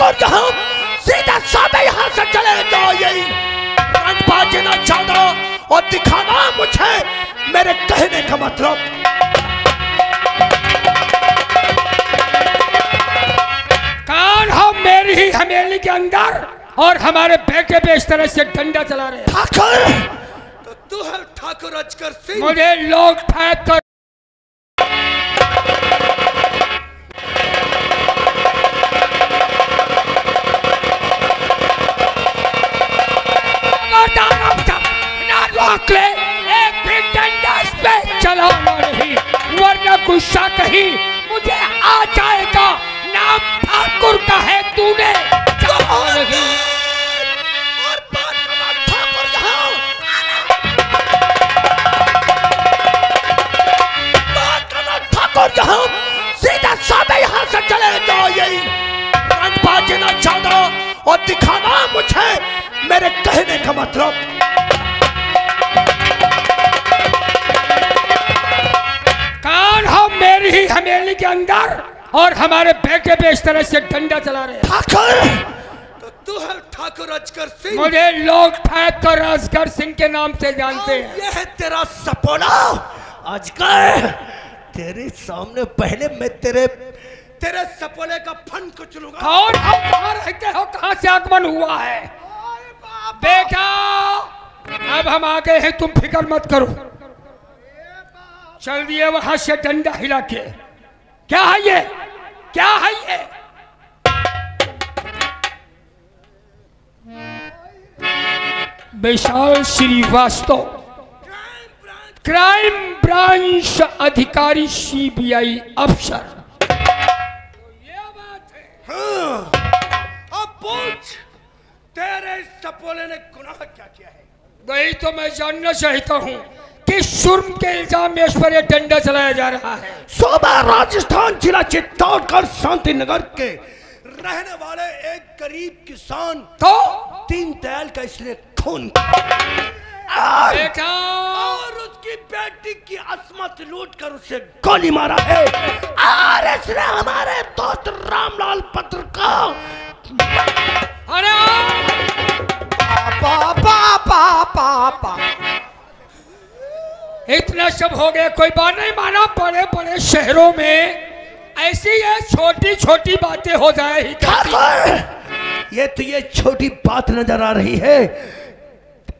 ठाकुर यहाँ सीधा साधे यहाँ से चले जाओ। यही बाजी ना चाहता और दिखाना मुझे मेरे कहने का मतलब। कौन हो मेरी ही हवेली के अंदर और हमारे बेटे पे इस तरह से डंडा चला रहे हैं? ठाकुर तो तू है ठाकुर अजगर सिंह। मुझे लोग फेंक कर ले, एक भी डंडा इस पे चलाना नहीं, वरना गुस्सा कहीं मुझे आ जाएगा। नाम ठाकुर का है तूने नहीं। और बात ठाकुर यहाँ ठाकुर यहाँ सीधा साधे यहाँ से चले जाओ। यही बाजी ना चाहता और दिखाना मुझे मेरे कहने का मतलब। कौन हो मेरी ही हवेली के अंदर और हमारे बेटे पे इस तरह से डंडा चला रहे हैं? ठाकुर तो तू है ठाकुर अजगर सिंह। मुझे लोग फेंक कर अजगर सिंह के नाम से जानते हैं। ये है तेरा सपोला अजगर। तेरे सामने पहले मैं तेरे सपोले का फन को चलूंगा। कौन हो, कहाँ रहते हो, कहाँ से आगमन हुआ है? बेटा अब हम आ गए हैं, तुम फिक्र मत करो। चल दिए वहां से डंडा हिला के। क्या है ये, क्या है ये? विशाल श्रीवास्तव, क्राइम ब्रांच अधिकारी, सीबीआई अफसर। ये बात है। हाँ, अब पूछ तेरे सपोले ने गुनाह क्या किया है? वही तो मैं जानना चाहता हूँ कि जुर्म के इल्जाम में इस पर यह डंडा चलाया जा रहा है। सोबा राजस्थान जिला चित्तौड़गढ़ शांति नगर के रहने वाले एक गरीब किसान तो दीनदयाल का इसने खून बेटा और उसकी बेटी की अस्मत लूट कर उसे गोली मारा है। और इसने हमारे दोस्त रामलाल पत्र का अरे पापा पापा पापा इतना सब हो गया, कोई बात नहीं। माना बड़े बड़े शहरों में ऐसी ये छोटी छोटी बातें हो जाए ही ठाकुर, ये तो ये छोटी बात नजर आ रही है।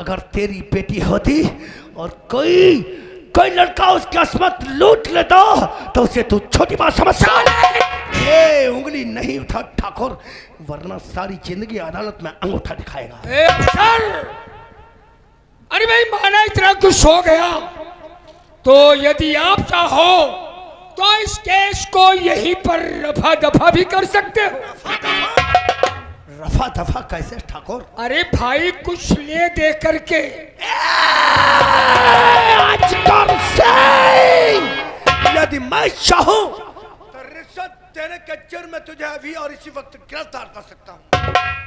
अगर तेरी बेटी होती और कोई लड़का उसकी अस्मत लूट लेता तो उसे तू छोटी बात समझता। ये उंगली नहीं उठा ठाकुर, वरना सारी जिंदगी अदालत में अंगूठा दिखाएगा। अरे भाई माना इतना कुछ हो गया तो यदि आप चाहो तो इस केस को यहीं पर रफा दफा भी कर सकते हो। रफा दफा कैसे ठाकुर? अरे भाई कुछ ले दे करके। अजगर सिंह, यदि मैं चाहूं तो रिश्वत देने के जुर्म में तुझे अभी और इसी वक्त गिरफ्तार कर सकता हूं,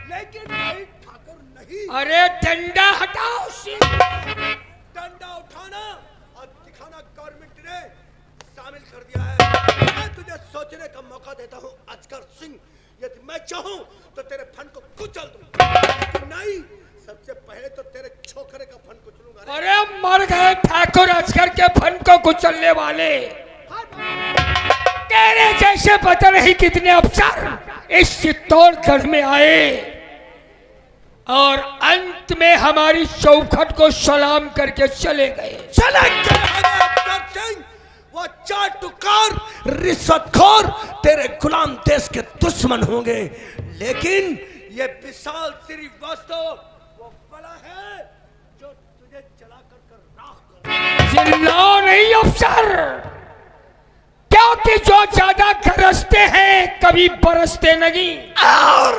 लेकिन नहीं ठाकुर नहीं। अरे डंडा हटाओ। डंडा उठाना और दिखाना गवर्नमेंट ने शामिल कर दिया है। मैं तुझे सोचने का मौका देता हूं अजगर सिंह। यदि मैं चाहूं तो तेरे फन को कुचल दूं, लेकिन नहीं, सबसे पहले तो तेरे छोकरे का फन कुचलूंगा। अरे मर गए ठाकुर अजगर के फन को कुचलने वाले। तेरे जैसे पता नहीं कितने अफसर इस चित्तौड़गढ़ में आए और अंत में हमारी चौखट को सलाम करके चले गए। वो चाटुकार रिश्वतखोर तेरे गुलाम देश के दुश्मन होंगे, लेकिन ये विशाल श्रीवास्तव वो बड़ा है जो तुझे जलाकर राख कर। चिल्लाओ नहीं अफसर, क्योंकि जो ज्यादा गरजते हैं कभी बरसते नहीं। और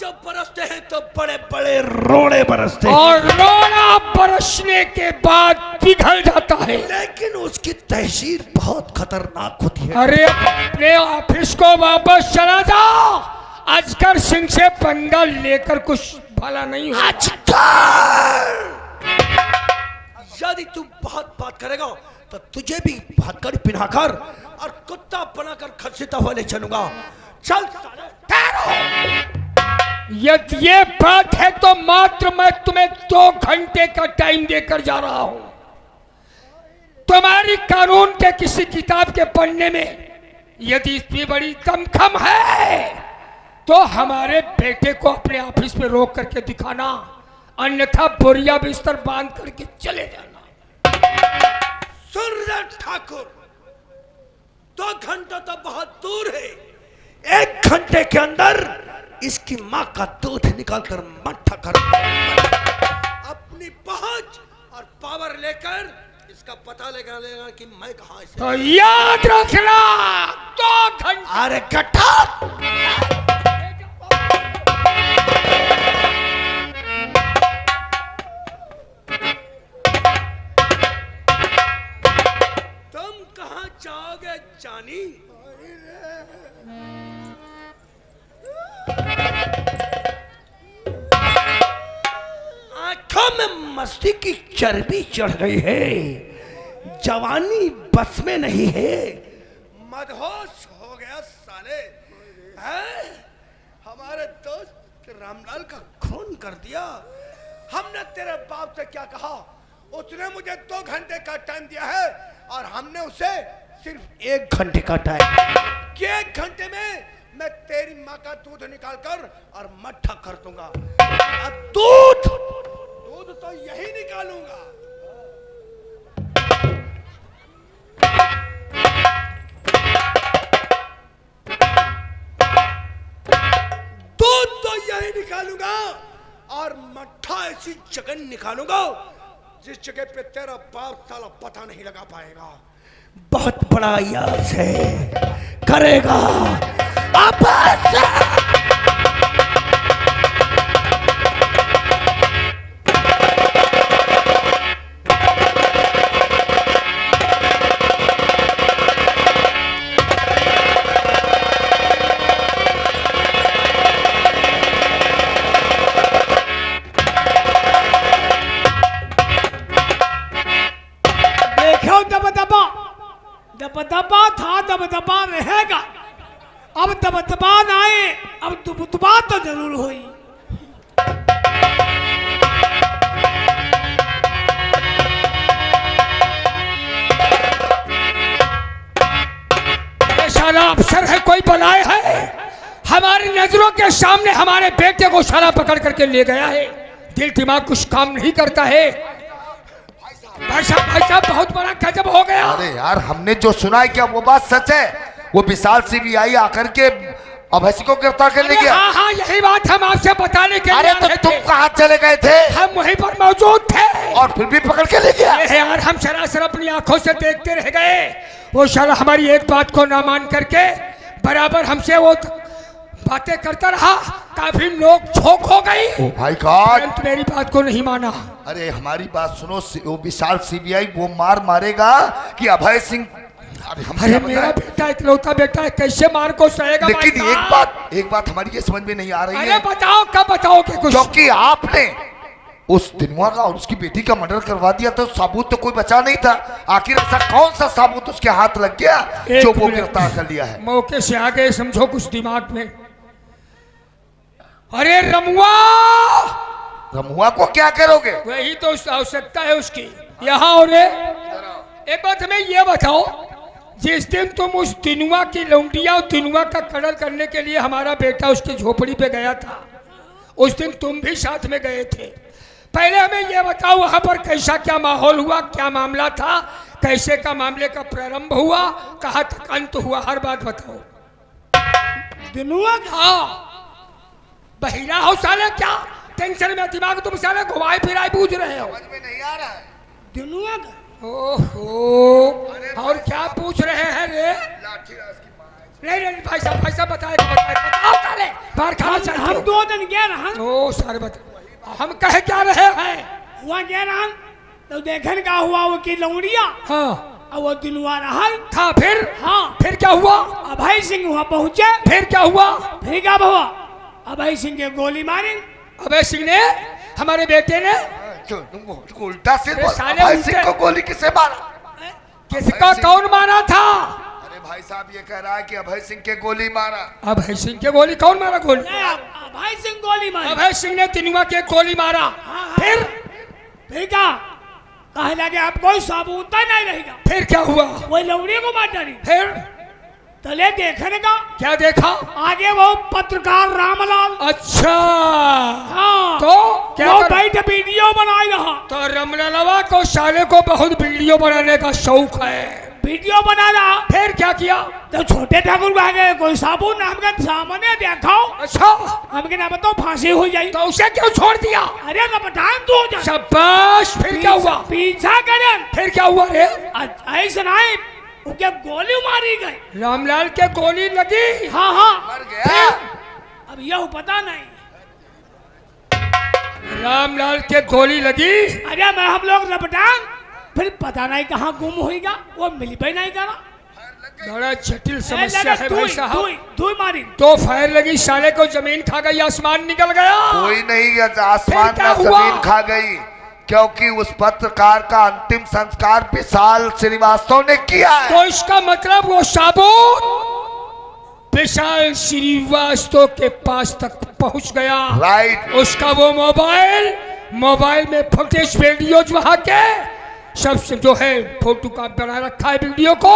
जब बरसते हैं तो बड़े बड़े रोड़े बरसते हैं, और रोड़ा बरसने के बाद पिघल जाता है। लेकिन उसकी तहसीर बहुत खतरनाक होती है। अरे अपने ऑफिस को वापस चला जाओ, अजगर सिंह से पंगा लेकर कुछ भला नहीं हो। यदि तू बहुत बात करेगा तो तुझे भी हथकड़ी पिन्हाकर और कुत्ता बनाकर खसीता हुआ ले चलूंगा। चल यदि ये बात है तो मात्र मैं तुम्हें 2 घंटे का टाइम देकर जा रहा हूं। तुम्हारी कानून के किसी किताब के पढ़ने में यदि इतनी बड़ी दमखम है तो हमारे बेटे को अपने ऑफिस में रोक करके दिखाना, अन्यथा बोरिया बिस्तर बांध करके चले जाना। सुन ठाकुर, 2 घंटा तो बहुत दूर है। 1 घंटे के अंदर इसकी माँ का दूध निकालकर मट्ठा कर अपनी पहुंच और पावर लेकर इसका पता लेगा कि मैं कहां से। तो याद रखना 2 घंटे। अरे गट्टा, तुम कहां जाओगे जानी? आंखों में मस्ती की चर्बी चढ़ गई है, जवानी बस में नहीं है, मदहोश हो गया साले। हैं? हमारे दोस्त रामलाल का खून कर दिया। हमने तेरे बाप से क्या कहा? उसने मुझे 2 घंटे का टाइम दिया है और हमने उसे सिर्फ 1 घंटे का टाइम कि 1 घंटे में मैं तेरी माँ का दूध निकाल कर और मट्ठा कर दूंगा। अब दूध तो यही निकालूंगा। दूध तो यही निकालूंगा और मट्ठा ऐसी जगह निकालूंगा जिस जगह पे तेरा बाप साला पता नहीं लगा पाएगा। बहुत बड़ा यश है, करेगा आपस। दबदबा था, दबदबा रहेगा। अब दबदबा ना आए, अब दुबदबा तो जरूर हुई। साला अफसर है कोई बनाए है, हमारी नजरों के सामने हमारे बेटे को साला पकड़ करके ले गया है। दिल दिमाग कुछ काम नहीं करता है। भाई साहब बहुत बड़ा गजब हो गया। अरे यार, हमने जो सुना है क्या वो बात सच है? वो विशाल सीबीआई आकर के अभय को गिरफ्तार कर ले गया। हाँ, यही बात हम आपसे बताने के लिए अरे तो तुम कहाँ चले गए थे? हम वहीं पर मौजूद थे और फिर भी पकड़ के ले गया। यार हम सरासर अपनी आंखों से देखते रह गए। वो साला हमारी एक बात को ना मान करके बराबर हमसे वो बातें करता रहा, काफी नोक झोंक हो गई। ओ भाई गॉड, परंतु मेरी बात को नहीं माना। अरे हमारी बात सुनो, वो विशाल सीबीआई वो मार मारेगा कि अभय सिंह? अरे मेरा बेटा इकलौता बेटा है, कैसे मार को सहेगा? लेकिन एक बात हमारी ये समझ में नहीं आ रही है। अरे बताओ, कब बताओगे कुछ? क्योंकि आपने उस दिनवा का और उसकी बेटी का मर्डर करवा दिया तो सबूत तो कोई बचा नहीं था। आखिर ऐसा कौन सा सबूत उसके हाथ लग गया जो वो गिरफ्तार कर लिया है? मौके से आ गए समझो कुछ दिमाग में। अरे रमुआ को क्या करोगे? वही तो आवश्यकता है उसकी यहाँ। और एक बात हमें ये बताओ, जिस दिन तुम उस दिनुआ की लौंडिया और दिनुआ का कत्ल करने के लिए हमारा बेटा उसकी झोपड़ी पे गया था, उस दिन तुम भी साथ में गए थे। पहले हमें ये बताओ वहां पर कैसा क्या माहौल हुआ, क्या मामला था, कैसे का मामले का प्रारंभ हुआ, कहाँ तक अंत हुआ, हर बात बताओ। दिनुआ? हाँ, बहिरा हो साले, क्या टेंशन में दिमाग तुम साले घुमाए फिराए पूछ रहे हो? समझ में नहीं आ रहा है। दिनुआ? ओहो, और क्या पूछ रहे हैं रे? नहीं भाई साहब बताओ साले, बाहर कहाँ से? हम 2 दिन गए रहा। ओ सारे बता, हम कहे क्या रहे हैं? हुआ गए रहा तो देखने का हुआ वो की लौंडिया। हाँ, और वो दिनुआ रहा था। फिर? हाँ, फिर क्या हुआ? अभय सिंह वहाँ पहुँचे। फिर क्या हुआ? फिर क्या हुआ? अभय सिंह के गोली मारी। अभय सिंह ने, हमारे बेटे ने उल्टा सिर अभय सिंह को गोली किसे मारा? किसका कौन मारा था? अरे भाई साहब ये कह रहा है कि अभय सिंह के गोली मारा। अभय सिंह के गोली कौन मारा? गोली भाई सिंह गोली मारी। अभय सिंह ने तिनुआ के गोली मारा। फिर क्या कहे लगे आप कोई सबूत नहीं रहेगा। फिर क्या हुआ? वो लौड़ी को मार डाली। फिर तले देखने का क्या देखा? आगे वो पत्रकार रामलाल। अच्छा हाँ तो क्या वो बैठ वीडियो बनाई रहा। तो रमलालवा को साले को बहुत वीडियो बनाने का शौक है। वीडियो बना रहा। फिर क्या किया? तो छोटे ठाकुर कह गए कोई साबुन हमके सामने देखाओ। अच्छा हमके ना बताओ फांसी हो जाए। तो उसे क्यों छोड़ दिया? अरे रमटान तू जा। शाबाश। फिर क्या हुआ? पीछा करे। फिर क्या हुआ रे? ऐसा नहीं उनके गोली मारी गई। रामलाल के गोली लगी। हाँ हाँ मर गया। अब यह पता नहीं। रामलाल के गोली लगी। अरे मैं हम लोग रमटान फिर पता नहीं कहाँ गुम होगा। वो मिल भी नहीं करा। बड़ा जटिल समस्या है भाई साहब। धुई मारी तो फायर लगी, साले को जमीन खा गई, आसमान निकल गया। कोई नहीं गया, आसमान क्या में हुआ? जमीन खा गई क्योंकि उस पत्रकार का अंतिम संस्कार विशाल श्रीवास्तव ने किया है। तो इसका मतलब वो साबुत विशाल श्रीवास्तव के पास तक पहुंच गया। राइट। उसका वो मोबाइल में फुटेज वीडियो वहां के सब जो है फोटो का बना रखा है वीडियो को।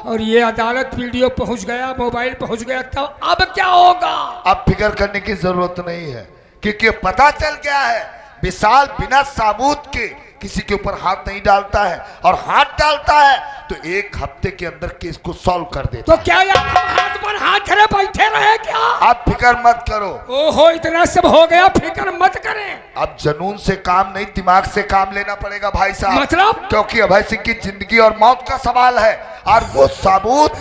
और ये अदालत वीडियो पहुंच गया, मोबाइल पहुंच गया। तो अब क्या होगा? अब फिक्र करने की जरूरत नहीं है क्योंकि पता चल गया है विशाल बिना सबूत के किसी के ऊपर हाथ नहीं डालता है, और हाथ डालता है तो एक हफ्ते के अंदर केस को सॉल्व कर देता तो क्या यार हम हाथ पर हाथ धरे बैठे रहे क्या? आप फिक्र मत करो। ओहो इतना सब हो गया, फिक्र मत करें। अब जुनून से काम नहीं, दिमाग से काम लेना पड़ेगा भाई साहब। मतलब? क्योंकि अभय सिंह की जिंदगी और मौत का सवाल है, और वो सबूत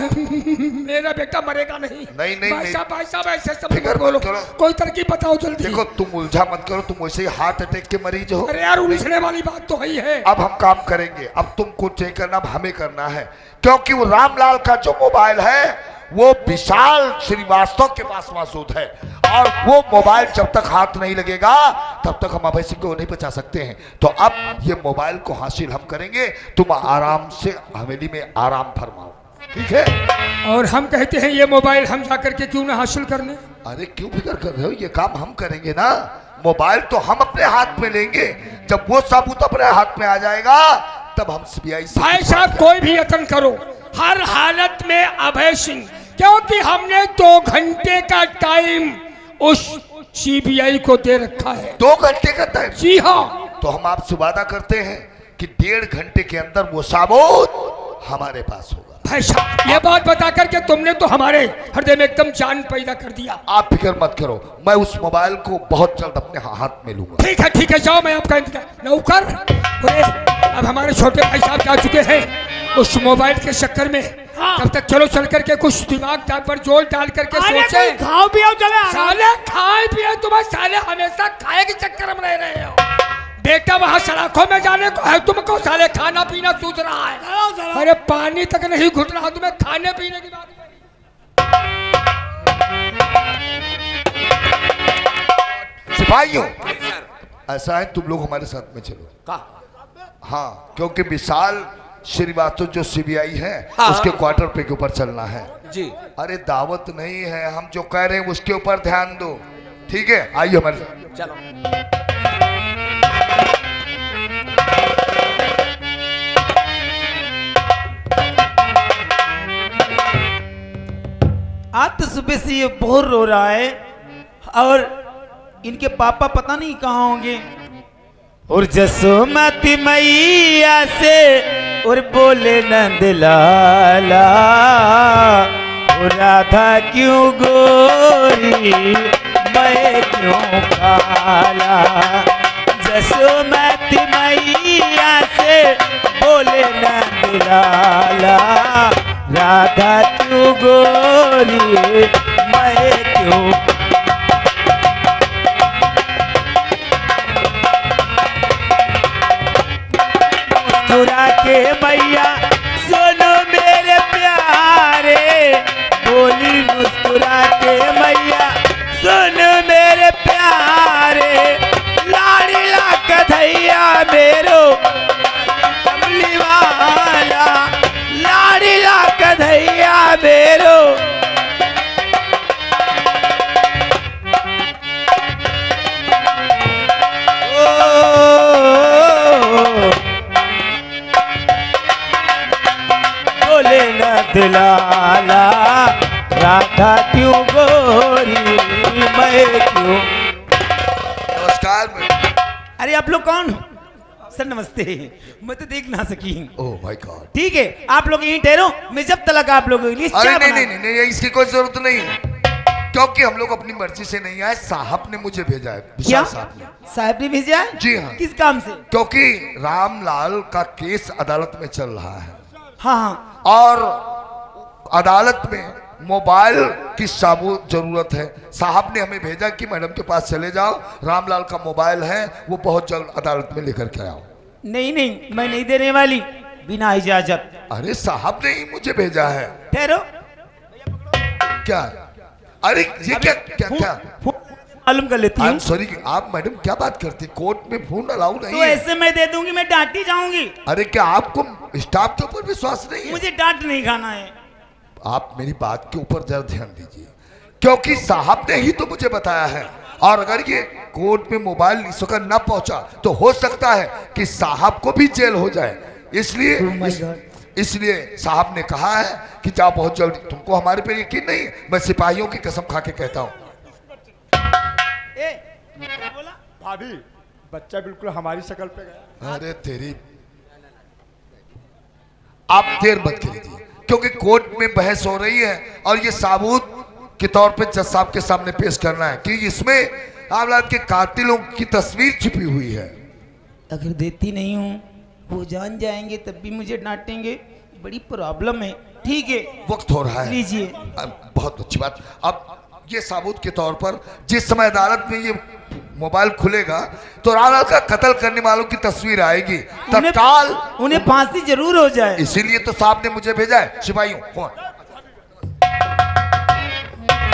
मेरा बेटा मरेगा नहीं। नहीं भाई साहब ऐसे सब फिक्र बोलो। मत करो। कोई तरकीब बताओ जल्दी। देखो तुम उलझा मत करो, तुम वैसे ही हार्ट अटैक के मरीज हो। अरे यार उलझने वाली बात तो है। अब हम काम करेंगे, अब तुम कुछ नहीं करना, अब हमें करना है। क्योंकि वो रामलाल का जो मोबाइल है वो विशाल श्रीवास्तव के पास मौजूद है, और वो मोबाइल जब तक हाथ नहीं लगेगा तब तक हम अभय सिंह को नहीं बचा सकते हैं। तो अब ये मोबाइल को हासिल हम करेंगे, तुम आराम से हवेली में आराम फरमाओ, ठीक है? और हम कहते हैं ये मोबाइल हम जाकर के क्यों ना हासिल करने? अरे क्यों फिक्र कर रहे हो, ये काम हम करेंगे ना। मोबाइल तो हम अपने हाथ में लेंगे, जब वो सबूत अपने हाथ में आ जाएगा तब हम सीबीआई से। भाई साहब कोई भी यत्न करो, हर हालत में अभय सिंह, क्योंकि हमने 2 घंटे का टाइम उस सीबीआई को दे रखा है। 2 घंटे का टाइम? जी हाँ। तो हम आपसे वादा करते हैं कि 1.5 घंटे के अंदर वो सबूत हमारे पास होगा। भाई साहब ये बात बता करके तुमने तो हमारे हृदय में एकदम जान पैदा कर दिया। आप फिक्र मत करो, मैं उस मोबाइल को बहुत जल्द अपने हाथ में लूंगा। ठीक है जाओ, मैं आपका इंतजार। नौकर अब हमारे छोटे भाई साहब जा चुके हैं उस मोबाइल के चक्कर में। हाँ। तब तक चलो चल करके कुछ दिमाग पर जोर डाल करके सोचे। खाओ पियो चले। साले खाए पिए तुम्हें, साले हमेशा खाए के चक्कर में रह रहे हो। बेटा वहाँ सड़कों में जाने को है तुमको, साले खाना पीना सूझ रहा है। अरे पानी तक नहीं घुट रहा तुम्हें, खाने पीने की बात। सिपाहियों ऐसा है, तुम लोग हमारे साथ में चलो। हाँ, क्योंकि विशाल श्रीवास्तव जो सीबीआई है उसके क्वार्टर पे के ऊपर चलना है जी। अरे दावत नहीं है, हम जो कह रहे हैं उसके ऊपर ध्यान दो, ठीक है? आइए हमारे साथ। चलो। आज तो सुबह से ये बहुत रो रहा है, और इनके पापा पता नहीं कहाँ होंगे। और जसोमती मैया से और बोले नंद लाला, और राधा क्यों गोरी मैं क्यों काला। जसोमती मैया से बोले नंद लाला, राधा क्यों गोरी मैं क्यों। मुस्कुरा के मैया सुनो मेरे प्यारे, बोली मुस्कुरा के मैया सुनो मेरे प्यारे। लाड़ी ला कन्हैया मेरो कमली वाला, लाड़ी ला कन्हैया मेरो नंद लाला, राधा क्यों गोरी मैं क्यों। नमस्कार मैडम। अरे आप लोग कौन सर? नमस्ते, मैं तो देख ना सकी। Oh my God. ठीक है, आप लोग यहीं ठहरो, मैं जब तक आप लोगों के लिए अरे चाय नहीं बना- नहीं नहीं नहीं, इसकी कोई जरूरत नहीं है, क्योंकि हम लोग अपनी मर्जी से नहीं आए, साहब ने मुझे भेजा है, क्या विशाल साहब ने। साहब ने भेजा है? जी हाँ। किस काम से? क्योंकि रामलाल का केस अदालत में चल रहा है हाँ हाँ, और अदालत में मोबाइल की सबूत जरूरत है। साहब ने हमें भेजा कि मैडम के पास चले जाओ, रामलाल का मोबाइल है, वो बहुत जल्द अदालत में लेकर के आओ। नहीं नहीं, मैं नहीं देने वाली बिना इजाजत। अरे साहब ने ही मुझे भेजा है। ठहरो, क्या? अरे ये क्या क्या क्या? मालूम कर लेती आई एम हूँ। सॉरी, आप मैडम क्या बात करती, कोर्ट में फोन अलाउ नहीं तो है। ऐसे मैं दे दूंगी, मैं डांटी जाऊंगी। अरे क्या आपको स्टाफ के ऊपर विश्वास नहीं है? मुझे डांट नहीं खाना है। आप मेरी बात के ऊपर जरा ध्यान दीजिए, क्योंकि साहब ने ही तो मुझे बताया है, और अगर ये कोर्ट में मोबाइल इस वक्त न पहुंचा तो हो सकता है कि साहब को भी जेल हो जाए। इसलिए साहब ने कहा है कि जाओ बहुत जल्दी। तुमको हमारे पे यकीन नहीं है? मैं सिपाहियों की कसम खा के कहता हूँ। क्या बोला? भाभी, बच्चा बिल्कुल हमारी शक्ल पे गया। अरे तेरी, आप देर मत कीजिए, क्योंकि कोर्ट में बहस हो रही है और ये सबूत के तौर पे जज साहब के सामने पेश करना है कि इसमें रामलाल के कातिलों की तस्वीर छिपी हुई है। अगर देती नहीं हूँ, वो जान जाएंगे, तब भी मुझे डांटेंगे, बड़ी प्रॉब्लम है। ठीक है, वक्त हो रहा है, लीजिए। बहुत अच्छी बात। अब ये सबूत के तौर पर जिस समय अदालत में ये मोबाइल खुलेगा तो रामलाल का कत्ल करने वालों की तस्वीर आएगी तत्काल। उन्हें फांसी जरूर हो जाए। इसीलिए तो साहब ने मुझे भेजा है। सिपाहियों कौन?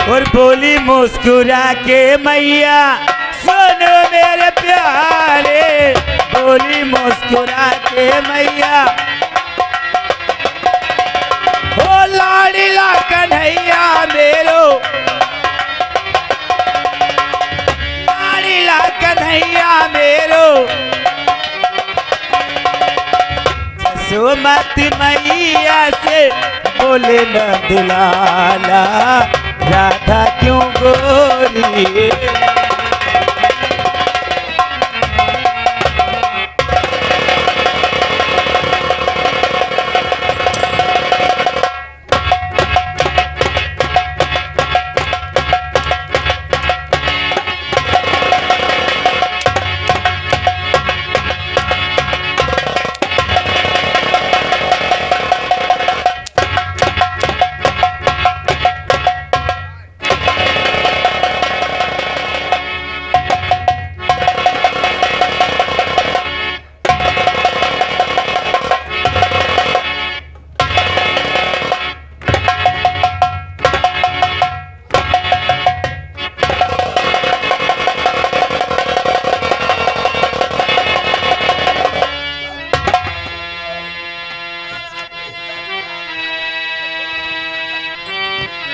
और बोली मुस्कुरा के मैया, सुनो मेरे प्यारे, बोली मुस्कुरा के मैया, ओ लाडीला कन्हैया मेरो, लाडीला कन्हैया मेरो, जसोमती मैया से बोले नंद लाला, राधा क्यों गोरी।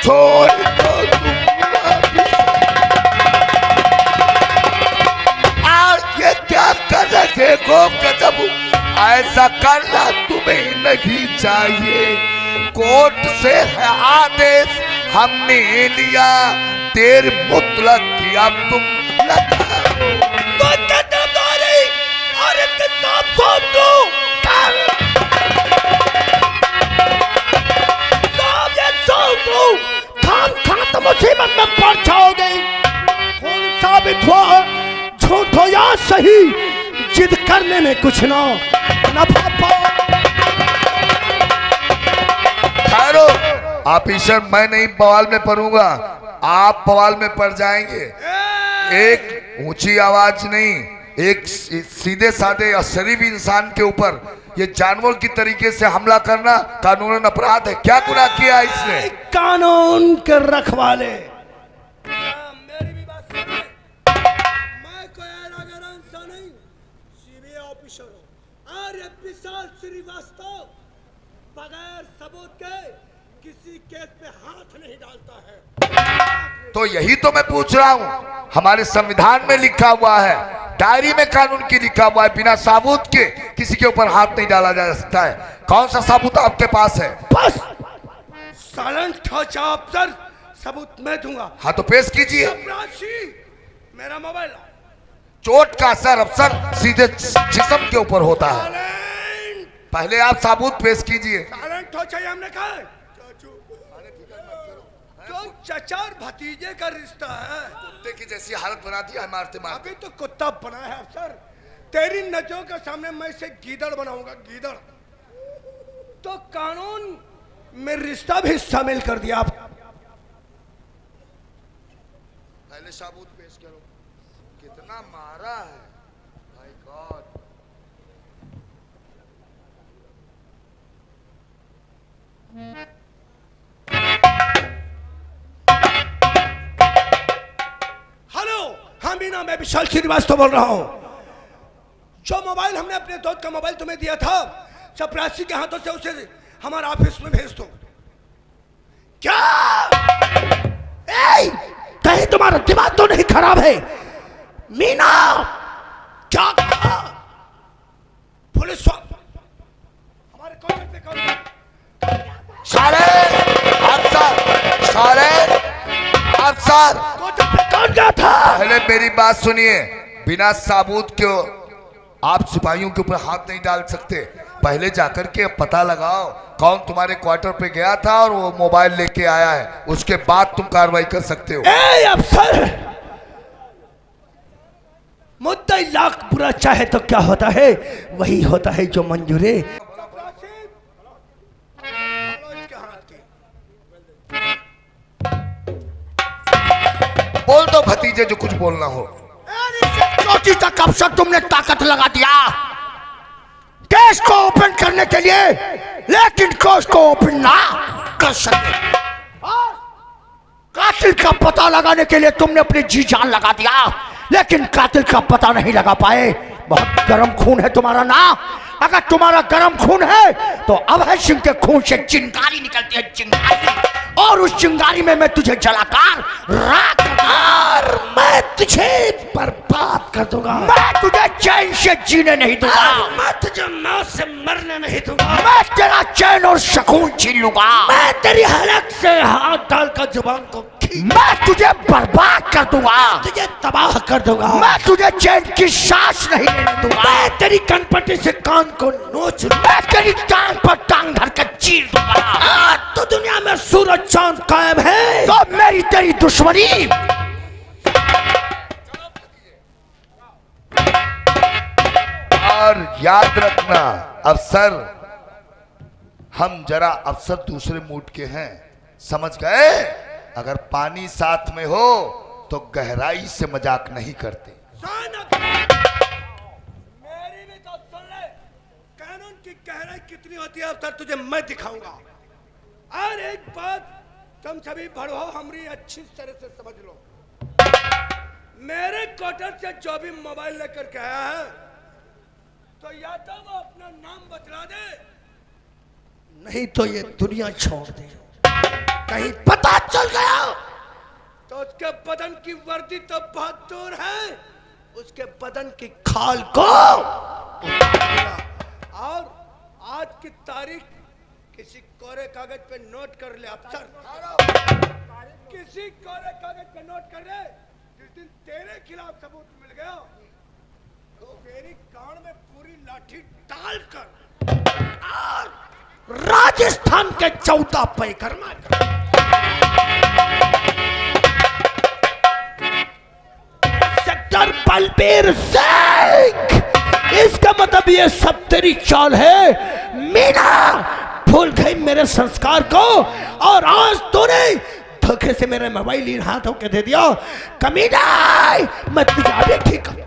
छोड़ दो तुम आज ये क्या कर रहे हो? गजब, ऐसा करना तुम्हें नहीं चाहिए। कोर्ट से है आदेश, हमने लिया, देर मुतलक किया तुम तो जन्नतदारी और इसके साथ सोच दो। मुसीबत में पड़ जाओगे। कौन साबित हुआ झूठ हो या सही, जिद करने में कुछ ना नफा पाओ। ठहरो ऑफिसर, मैं नहीं बवाल में पड़ूंगा, आप बवाल में पड़ जाएंगे। एक ऊंची आवाज नहीं, एक सीधे साधे और शरीफ इंसान के ऊपर ये जानवर की तरीके से हमला करना कानूनन अपराध है। क्या गुनाह किया इसने? कानून के रखवाले। मेरी भी बात सुनिए, मैं कोई राजा इंसान नहीं, सीबीआई ऑफिसर हूँ और ये विशाल श्रीवास्तव बगैर सबूत के किसी केस पे हाथ नहीं डालता है। तो यही तो मैं पूछ रहा हूँ, हमारे संविधान में लिखा हुआ है, डायरी में कानून की लिखा हुआ है, बिना सबूत के किसी के ऊपर हाथ नहीं डाला जा सकता है। कौन सा सबूत आपके पास है? बस साइलेंट हो जाओ अफसर, सबूत मैं दूंगा। हाँ तो पेश कीजिए। चपरासी, मेरा मोबाइल लाओ। चोट का असर अफसर सीधे जिस्म के ऊपर होता है। साइलेंट, पहले आप सबूत पेश कीजिए। साइलेंट हो चाहिए हमने कहा। तो चचा और भतीजे का रिश्ता है। कुत्ते की जैसी हालत बना दी है मारते मारते। अभी तो कुत्ता बना है अफसर, तेरी नजरों के सामने मैं इसे गीदड़ बनाऊंगा, गीदड़। तो कानून में रिश्ता भी शामिल कर दिया आप। पहले सबूत पेश करो, कितना मारा है माय गॉड। हेलो, हाँ मीना, मैं विशाल श्रीवास्तव बोल रहा हूँ। जो मोबाइल हमने अपने दोस्त का मोबाइल तुम्हें दिया था, चपरासी के हाथों से उसे हमारे ऑफिस में भेज दो। क्या? कहीं तुम्हारा दिमाग तो नहीं खराब है? मीना, क्या कहा? पुलिस हमारे कॉन्टेक्ट पे कॉल। सारे अफसर, सारे अफसर, कॉन्टेक्ट पे कौन गया था? पहले मेरी बात सुनिए। बिना सबूत के आप सिपाहियों के ऊपर हाथ नहीं डाल सकते। पहले जाकर के पता लगाओ कौन तुम्हारे क्वार्टर पे गया था और वो मोबाइल लेके आया है, उसके बाद तुम कार्रवाई कर सकते हो। ए अफसर, मुद्दा लाख बुरा चाहे तो क्या होता है, वही होता है जो मंजूर है। बोल दो भतीजे जो कुछ बोलना हो। चौथी तक अफसर तुमने ताकत लगा दिया केस को ओपन करने के लिए, लेकिन केस को ओपन ना कर सके। कातिल का पता लगाने के लिए तुमने अपनी जी जान लगा दिया, लेकिन कातिल का पता नहीं लगा पाए। बहुत गर्म खून है तुम्हारा ना। अगर तुम्हारा गर्म खून है तो अभय सिंह के खून से चिंगारी निकलती है, चिंगारी। और उस चिंगारी में मैं तुझे जलाकर राख दूंगा, मैं तुझे बर्बाद कर दूंगा। मैं तुझे चैन से जीने नहीं दूंगा, मैं तुझे मौत से मरने नहीं दूंगा। मैं तेरा चैन और सुकून छीन लूंगा। मैं तेरी हलक से हाथ डालकर जुबान को मैं तुझे बर्बाद कर दूंगा, तुझे तबाह कर दूंगा। मैं तुझे चैन की सांस नहीं लेने दूंगा। मैं तेरी कनपट्टी से कान को नोच, मैं तेरी टांग पर टांग धर कर चीर दूंगा। आज तो दुनिया में सूरज चांद कायम है, तो मेरी तेरी दुश्मनी। और याद रखना अफसर, हम जरा अफसर दूसरे मूड के हैं, समझ गए? अगर पानी साथ में हो तो गहराई से मजाक नहीं करते। मेरी भी तो सुन ले, कानून की गहराई कितनी होती है अफसर, तुझे मैं दिखाऊंगा। और एक बात तुम सभी बड़ो हमारी अच्छी तरह से समझ लो, मेरे क्वार्टर से जो भी मोबाइल लेकर के आया है, तो या तो वो अपना नाम बतला दे, नहीं तो ये दुनिया छोड़ दे। कहीं पता चल गया तो उसके बदन की वर्दी तो बहुत दूर है, उसके बदन की खाल को और आज की तारीख किसी कोरे कागज पे नोट कर ले अफसर, किसी कोरे कागज पे नोट कर ले। जिस दिन तेरे खिलाफ सबूत मिल गया तो मेरी कान में पूरी लाठी डाल कर और राजस्थान के 14 पैकरमा सेक्टर बलबीर सिंह। इसका मतलब ये सब तेरी चाल है मीना, भूल गई मेरे संस्कार को, और आज तूने धोखे से मेरे मोबाइल इन हाथों के दे दिया। कमीना, मैं तुझे अभी ठीक हूं।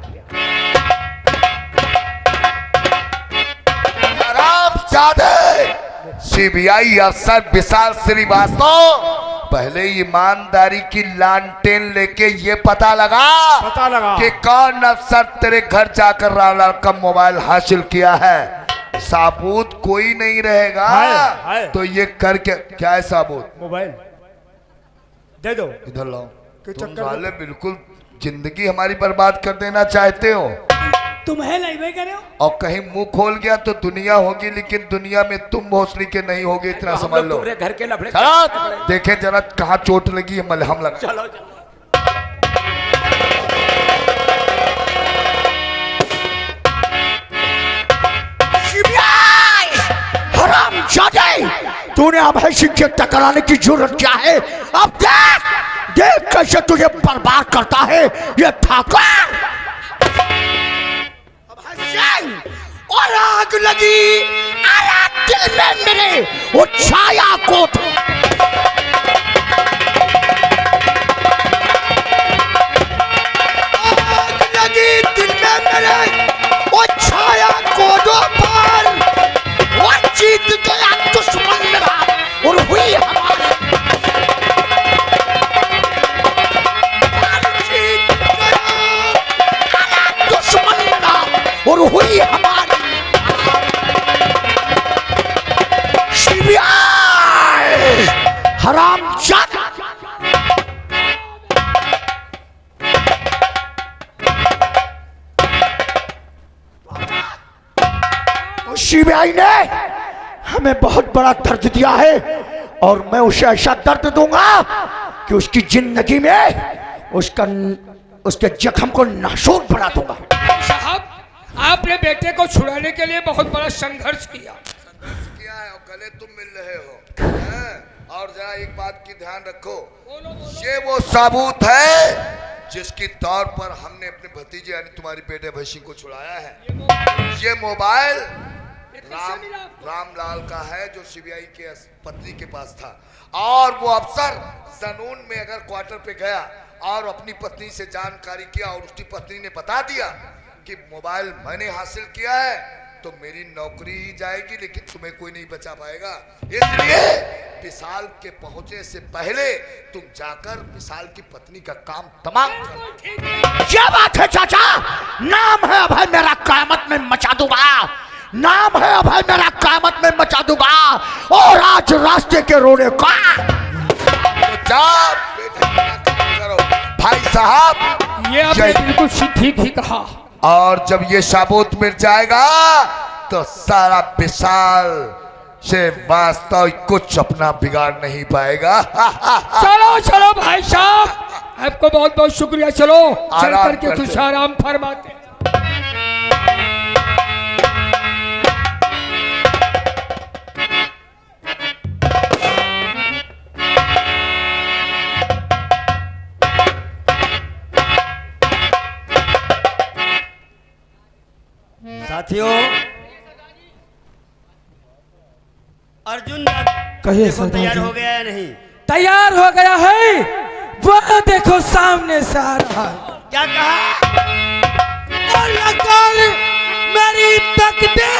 सीबीआई अफसर विशाल श्रीवास्तव, पहले ईमानदारी की लालटेन लेके ये पता लगा कि कौन अफसर तेरे घर जाकर रामलाल का मोबाइल हासिल किया है। साबूत कोई नहीं रहेगा है। तो ये करके क्या है साबूत? मोबाइल दे दो, इधर लाओ। कि तुम चक्कर साले बिल्कुल जिंदगी हमारी बर्बाद कर देना चाहते हो। तुम है नहीं करे हो। और कहीं मुंह खोल गया तो दुनिया होगी, लेकिन दुनिया में तुम भोसड़ी के नहीं होगे, इतना समझ लो। घर के लफड़े देखे जरा कहाँ चोट लगी है, मलहम लगा। चलो हरामजादे, तूने अभय सिंह से टकराने की जरूरत क्या है? अब देख देख कैसे तुझे बर्बाद करता है ये ठाकुर। और आग लगी आया दिल में मेरे वो छाया को, आग लगी दिल में मेरे वो छाया कोडों पर, वो जीत गया दुश्मन मेरा और हुई हमारी, जीत गया दुश्मन मेरा और हुई हमारी। हरामजादा, सीबीआई ने हमें बहुत बड़ा दर्द दिया है और मैं उसे ऐसा दर्द दूंगा कि उसकी जिंदगी में उसके जख्म को नासूर बना दूंगा। साहब आपने बेटे को छुड़ाने के लिए बहुत बड़ा संघर्ष किया है और गले तुम मिल रहे हो हैं? और जरा एक बात की ध्यान रखो, ये वो साबूत है जिसकी तौर पर हमने अपने भतीजे यानी तुम्हारी बेटे भैंसी को छुड़ाया है। ये मोबाइल रामलाल का है जो सीबीआई के पत्नी के पास था, और वो अफसर जनून में अगर क्वार्टर पे गया और अपनी पत्नी से जानकारी किया और उसकी पत्नी ने बता दिया कि मोबाइल मैंने हासिल किया है तो मेरी नौकरी ही जाएगी, लेकिन तुम्हें कोई नहीं बचा पाएगा। इसलिए विशाल के पहुंचे से पहले तुम जाकर विशाल की पत्नी का काम तमाम कर। क्या बात है चाचा, नाम है अभय मेरा क़यामत में मचा दूंगा, नाम है अभय मेरा क़यामत में मचा दूंगा, और आज रास्ते के रोने का तो जाओ करो भाई साहब। ये आपने बिल्कुल ठीक ही कहा। और जब ये साबूत मिल जाएगा तो सारा विशाल से वास्तव कुछ अपना बिगाड़ नहीं पाएगा। चलो चलो भाई साहब, आपको बहुत बहुत शुक्रिया। चलो चल आराम करके करते। कुछ आराम फरमाते। साथियों, अर्जुन कहिए देखो सरदार तैयार जी। हो गया या नहीं? तैयार हो गया है, वो देखो सामने से आ रहा है। क्या कहा? और लगा मेरी तकदीर